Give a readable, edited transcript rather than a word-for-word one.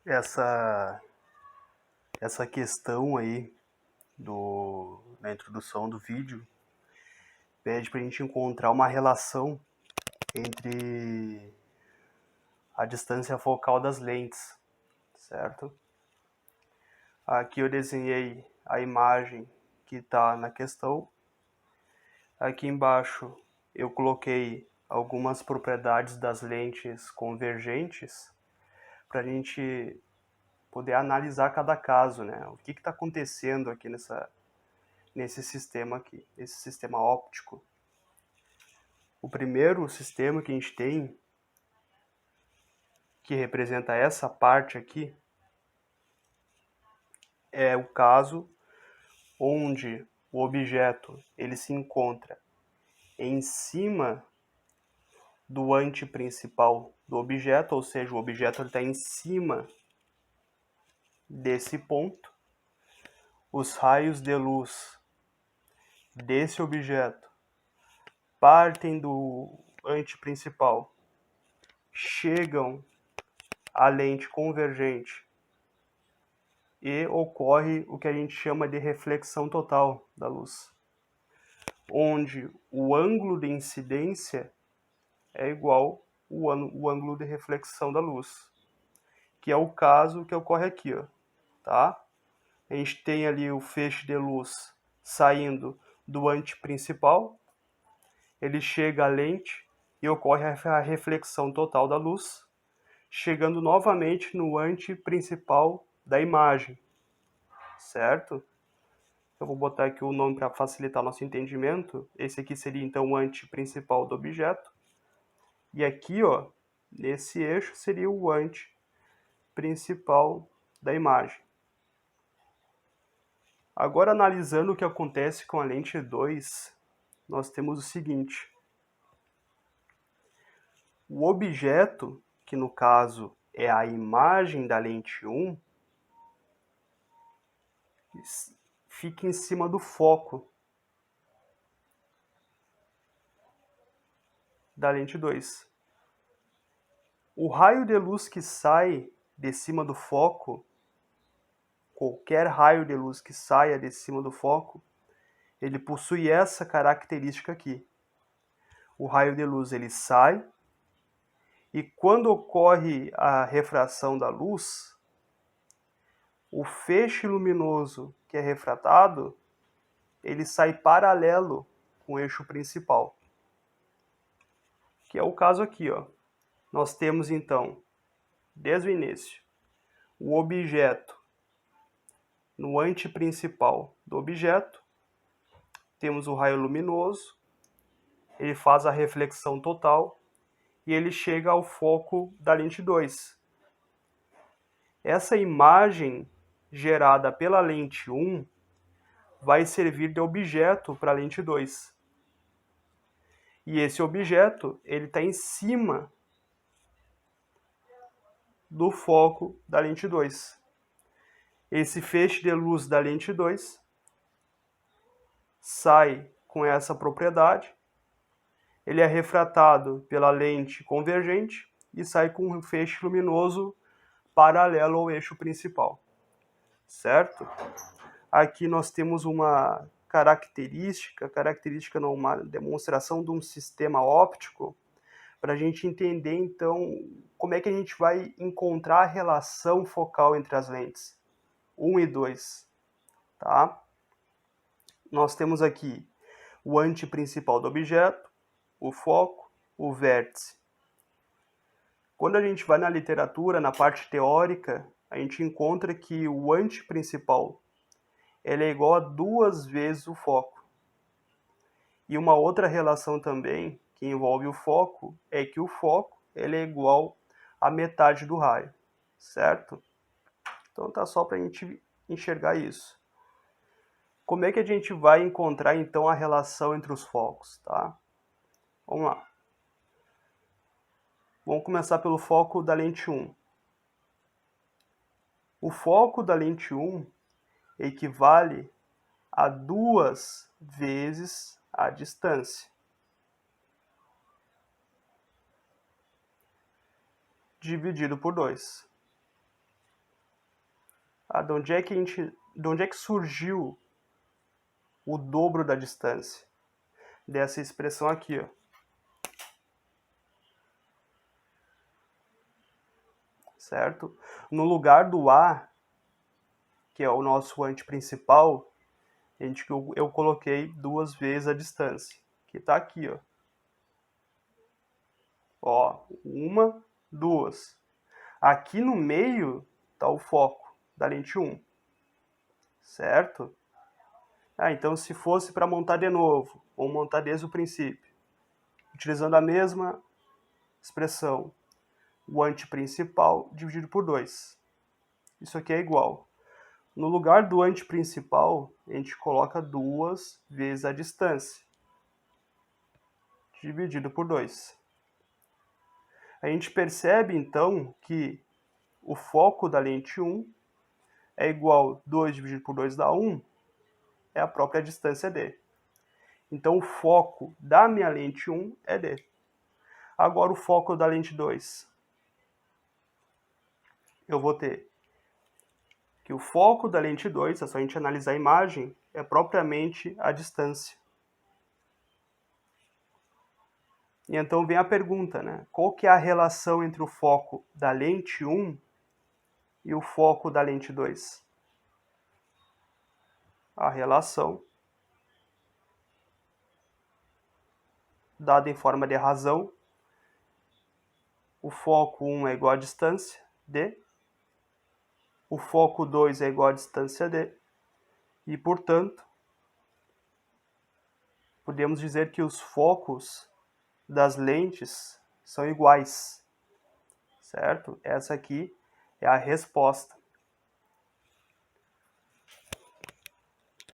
essa questão aí na introdução do vídeo pede para a gente encontrar uma relação entre a distância focal das lentes, certo? Aqui eu desenhei a imagem que está na questão. Aqui embaixo eu coloquei algumas propriedades das lentes convergentes para a gente poder analisar cada caso, né? O que está acontecendo aqui nesse sistema aqui, esse sistema óptico. O primeiro sistema que a gente tem, que representa essa parte aqui, é o caso onde o objeto ele se encontra em cima do anteprincipal do objeto, ou seja, o objeto está em cima desse ponto. Os raios de luz desse objeto partem do anteprincipal, chegam à lente convergente e ocorre o que a gente chama de reflexão total da luz, onde o ângulo de incidência é igual ao ângulo de reflexão da luz, que é o caso que ocorre aqui, ó, tá? A gente tem ali o feixe de luz saindo do anteprincipal, ele chega à lente e ocorre a reflexão total da luz, chegando novamente no anteprincipal da imagem, certo? Eu vou botar aqui o nome para facilitar nosso entendimento. Esse aqui seria então o anteprincipal do objeto. E aqui, ó, nesse eixo seria o anteprincipal da imagem. Agora, analisando o que acontece com a lente 2, nós temos o seguinte. O objeto, que no caso é a imagem da lente 1, fica em cima do foco da lente 2. O raio de luz que sai de cima do foco, qualquer raio de luz que saia de cima do foco, ele possui essa característica aqui. O raio de luz ele sai e quando ocorre a refração da luz, o feixe luminoso que é refratado, ele sai paralelo com o eixo principal, que é o caso aqui, ó. Nós temos então, desde o início, o objeto no anteprincipal do objeto, temos o raio luminoso, ele faz a reflexão total e ele chega ao foco da lente 2. Essa imagem gerada pela lente 1 vai servir de objeto para a lente 2. E esse objeto ele está em cima do foco da lente 2. Esse feixe de luz da lente 2 sai com essa propriedade, ele é refratado pela lente convergente e sai com um feixe luminoso paralelo ao eixo principal, certo? Aqui nós temos uma característica não, uma demonstração de um sistema óptico para a gente entender então como é que a gente vai encontrar a relação focal entre as lentes 1 e 2, tá? Nós temos aqui o anteprincipal do objeto, o foco, o vértice. Quando a gente vai na literatura, na parte teórica, a gente encontra que o anteprincipal ele é igual a 2 vezes o foco. E uma outra relação também que envolve o foco é que o foco ele é igual a metade do raio, certo? Então tá só para a gente enxergar isso. Como é que a gente vai encontrar então a relação entre os focos, tá? Vamos lá. Vamos começar pelo foco da lente 1. O foco da lente 1 equivale a 2 vezes a distância, dividido por 2. de onde é que surgiu o dobro da distância? Dessa expressão aqui, ó. Certo? No lugar do A, que é o nosso antiprincipal, eu coloquei 2 vezes a distância, que está aqui, ó. Ó, 1, 2. Aqui no meio está o foco da lente 1, certo? Então se fosse para montar de novo, ou montar desde o princípio, utilizando a mesma expressão, o antiprincipal dividido por 2. Isso aqui é igual. No lugar do antiprincipal, a gente coloca 2 vezes a distância, dividido por 2. A gente percebe, então, que o foco da lente 1 é igual a 2 dividido por 2 dá 1, é a própria distância D. Então, o foco da minha lente 1 é D. Agora, o foco da lente 2. Eu vou ter que o foco da lente 2, é só a gente analisar a imagem, é propriamente a distância. E então vem a pergunta, né? Qual que é a relação entre o foco da lente 1 e o foco da lente 2? A relação, dada em forma de razão, o foco 1 é igual à distância, D, o foco 2 é igual à distância D, e, portanto, podemos dizer que os focos das lentes são iguais, certo? Essa aqui é a resposta.